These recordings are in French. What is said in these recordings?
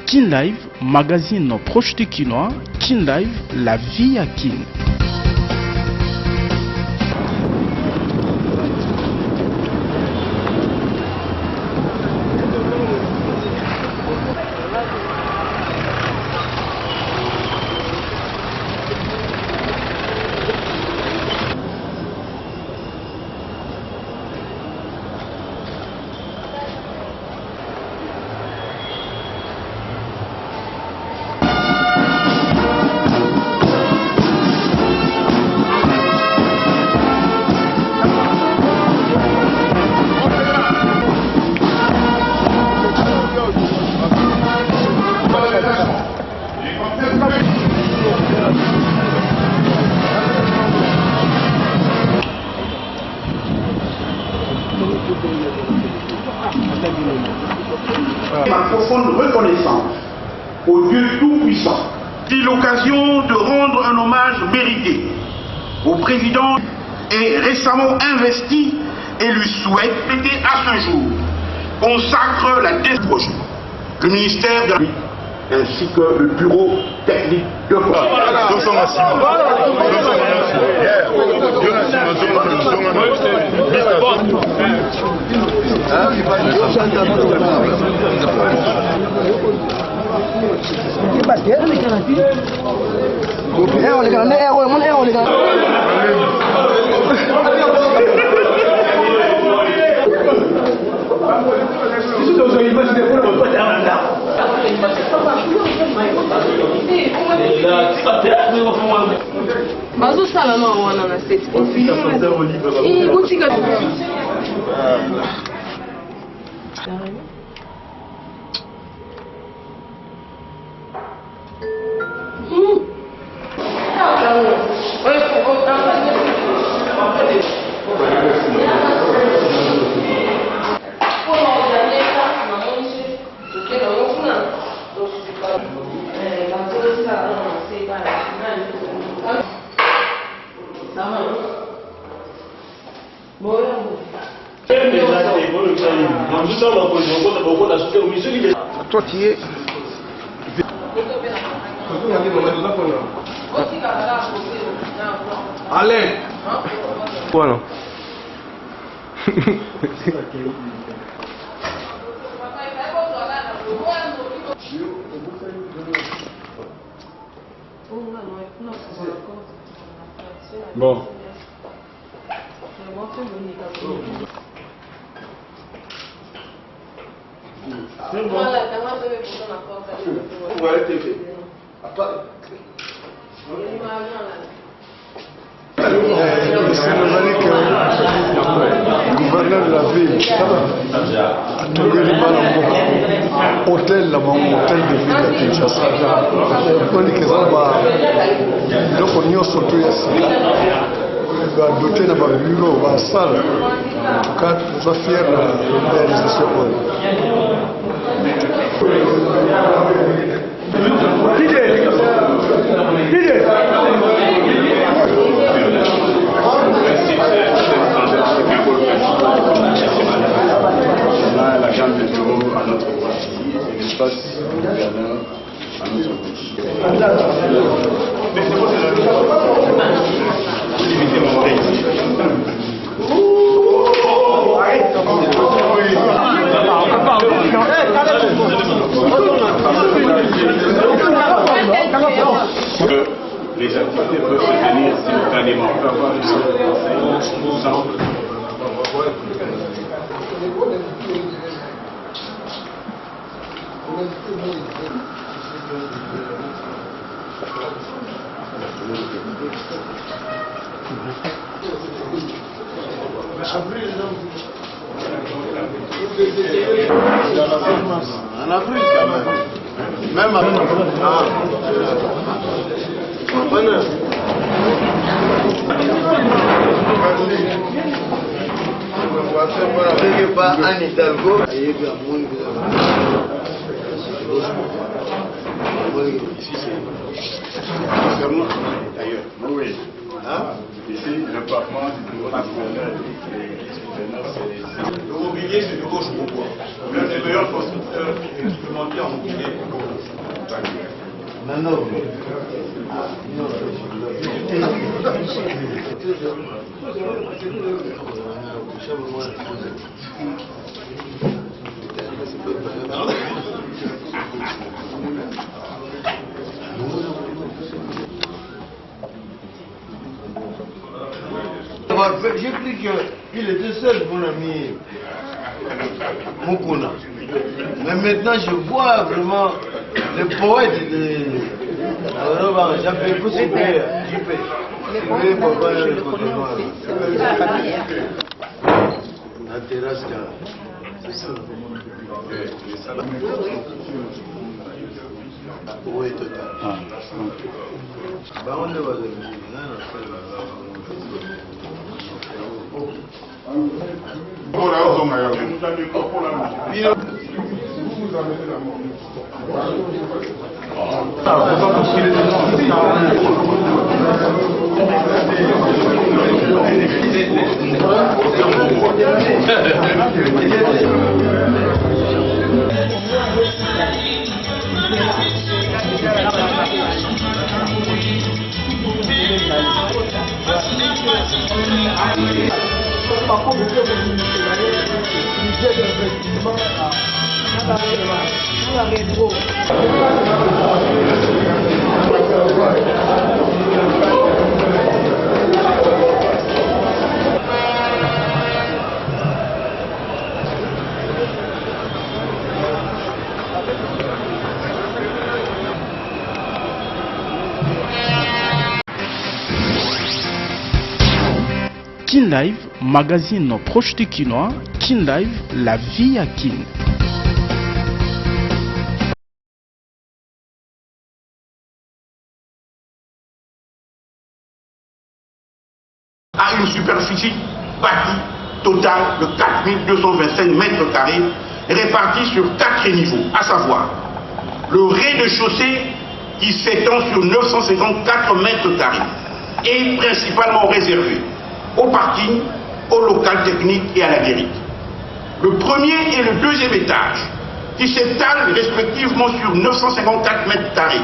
Kin Live, magazine proche du Kinois. Kin Live, la vie à Kin. Ma profonde reconnaissance au Dieu Tout-Puissant. C'est l'occasion de rendre un hommage mérité au président et récemment investi et lui souhaite fêter à ce jour consacre la projet. Le ministère de la ainsi que le bureau technique de bazosala na wana na state ekutika toi tu es Alain. Voilà. Bon. Le gouverneur de la ville a trouvé le hôtel là-bas, hôtel de ville à Kinshasa. On dit que ça va. Donc on y a surtout ici. On va doter de bureau, de salle. En tout cas, nous sommes fiers de la réalisation. On a la gamme de bureaux à notre droite ici, et l'espace gouverneur à notre gauche. Les activités peuvent se tenir simultanément. On peut avoir une seule en Afrique quand même. Même à Anne Hidalgo. Ici, c'est fermé d'ailleurs. Oui. Hein? Ici, le parlement du bureau du gouverneur et du vice-gouverneur, c'est. Le mobilier, c'est de gauche pour quoi? Le meilleur poste. traducteur instrumenté en anglais. Non, non. J'ai cru qu'il était seul, mon ami Mukuna. Mais maintenant, je vois vraiment le poète de... J'appelle pour ce père. Je le connais aussi, c'est la famille. La terrasse, c'est ça. Oui, total. Bah, on est Kin Live, magazine proche du Kinois. Kin Live, la vie à Kin. A une superficie bâtie totale de 4225 mètres carrés répartis sur 4 niveaux, à savoir le rez-de-chaussée qui s'étend sur 954 mètres carrés est principalement réservé au parking, au local technique et à la guérite. Le premier et le deuxième étage, qui s'étalent respectivement sur 954 mètres carrés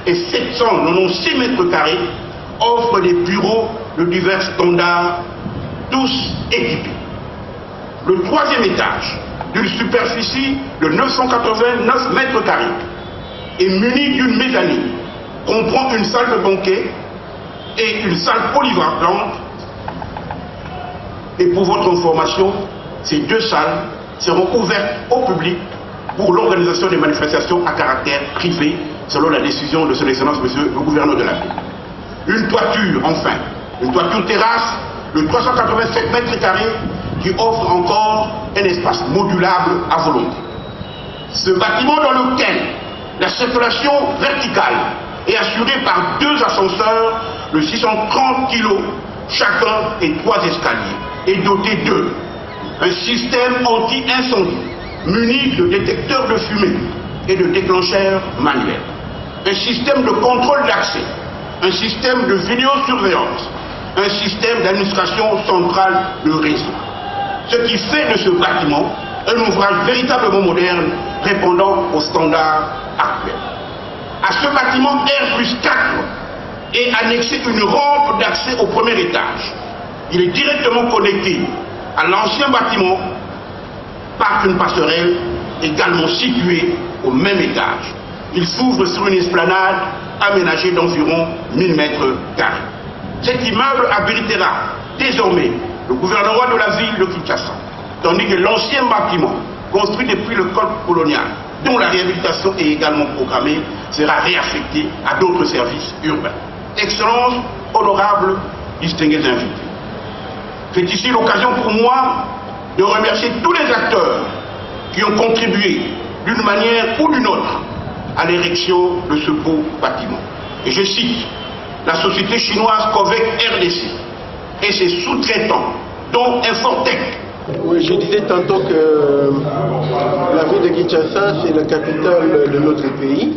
et 796 mètres carrés, offrent des bureaux de divers standards, tous équipés. Le troisième étage, d'une superficie de 989 mètres carrés, est muni d'une mezzanine, comprend une salle de banquet et une salle polyvalente. Et pour votre information, ces deux salles seront ouvertes au public pour l'organisation des manifestations à caractère privé, selon la décision de son Excellence, Monsieur le gouverneur de la ville. Une toiture, enfin, une toiture terrasse de 387 mètres carrés qui offre encore un espace modulable à volonté. Ce bâtiment dans lequel la circulation verticale est assurée par 2 ascenseurs de 630 kg chacun et 3 escaliers, est doté de un système anti-incendie muni de détecteurs de fumée et de déclencheurs manuels, un système de contrôle d'accès, un système de vidéosurveillance, un système d'administration centrale de réseau. Ce qui fait de ce bâtiment un ouvrage véritablement moderne répondant aux standards actuels. À ce bâtiment R+4 est annexée une rampe d'accès au premier étage. Il est directement connecté à l'ancien bâtiment par une passerelle également située au même étage. Il s'ouvre sur une esplanade aménagée d'environ 1000 mètres carrés. Cet immeuble abritera désormais le gouvernement de la ville de Kinshasa, tandis que l'ancien bâtiment, construit depuis le code colonial, dont la réhabilitation est également programmée, sera réaffecté à d'autres services urbains. Excellences, honorables, distingués invités. C'est ici l'occasion pour moi de remercier tous les acteurs qui ont contribué d'une manière ou d'une autre à l'érection de ce beau bâtiment. Et je cite la société chinoise Covec RDC et ses sous-traitants, dont Infortec. Oui, je disais tantôt que la ville de Kinshasa, c'est la capitale de notre pays.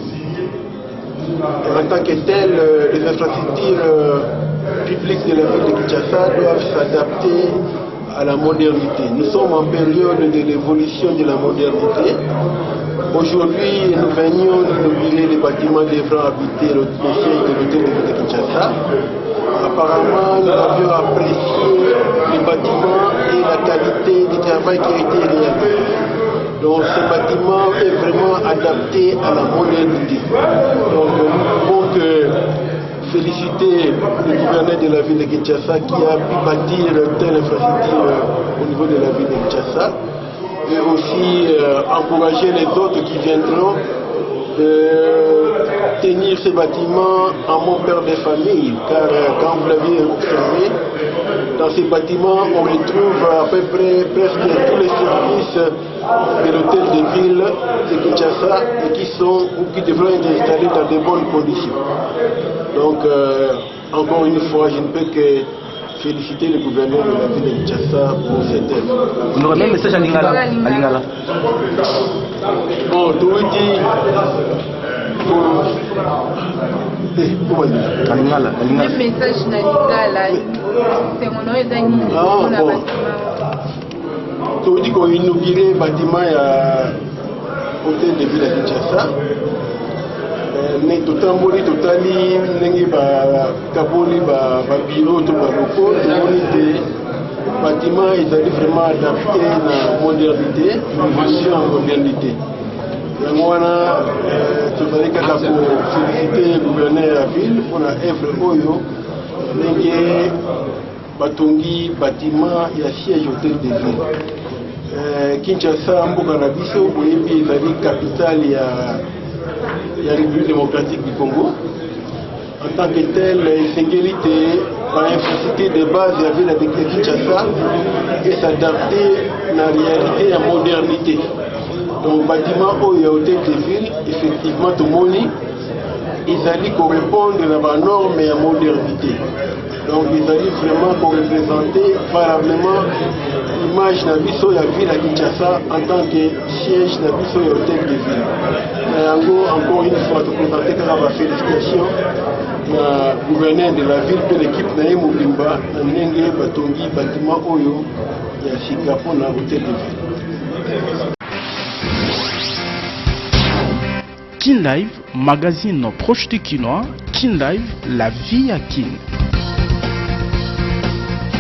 En tant que telle, les infrastructures publiques de la ville de Kinshasa doivent s'adapter à la modernité. Nous sommes en période de l'évolution de la modernité. Aujourd'hui, nous venions d'inaugurer les bâtiments devant habiter le siège de l'hôtel de ville de Kinshasa. Apparemment, nous avions apprécié les bâtiments et la qualité du travail qui a été réalisé. Donc, ce bâtiment est vraiment adapté à la modernité. Donc, nous pouvons féliciter le gouverneur de la ville de Kinshasa qui a pu bâtir telle infrastructure au niveau de la ville de Kinshasa. Et aussi encourager les autres qui viendront de tenir ces bâtiments en mon père de famille, car quand vous l'avez observé, dans ces bâtiments on retrouve à peu près presque tous les services de l'hôtel de ville de Kinshasa et qui devraient être installés dans de bonnes conditions. Donc encore une fois, je ne peux que féliciter le gouverneur de la ville de Kinshasa pour cette œuvre. Vous aurez même un message à Lingala. Bon, tout dit à Lingala. Le message na Lingala, c'est mon nom tout dit qu'on inauguré le bâtiment à l'hôtel de ville de Kinshasa. Mais tout tamboli totali ndenge kaboli biro to baloko tomoni bâtiment ezali vraiment adapté na modernité, innovation en modernité. Yango wana tozali kaka féliciter le gouverneur ya ville mpona œuvre oyo ndenge batongi bâtiment ya siège hôtel de ville. Kinshasa mboka na biso boyebi ezali capitale ya la République démocratique du Congo. En tant que tel, Sengélité va inciter de base la ville avec Kinshasa et s'adapter à la réalité et à la modernité. Donc, bâtiment où il y a hôtel de ville, effectivement, tout le monde, ils allaient correspondre à la norme et à la modernité. Donc, ils allaient vraiment représenter valablement l'image de la ville à Kinshasa en tant que siège de la hôtel de ville. Encore une fois, de présenter la félicitation au gouverneur de la ville et l'équipe de Mobimba, Nenge Batongi, bâtiment Oyo, et à Singapore, dans l'hôtel de ville. Kin Live, magazine proche du Kinois. Kin Live, la vie à Kin.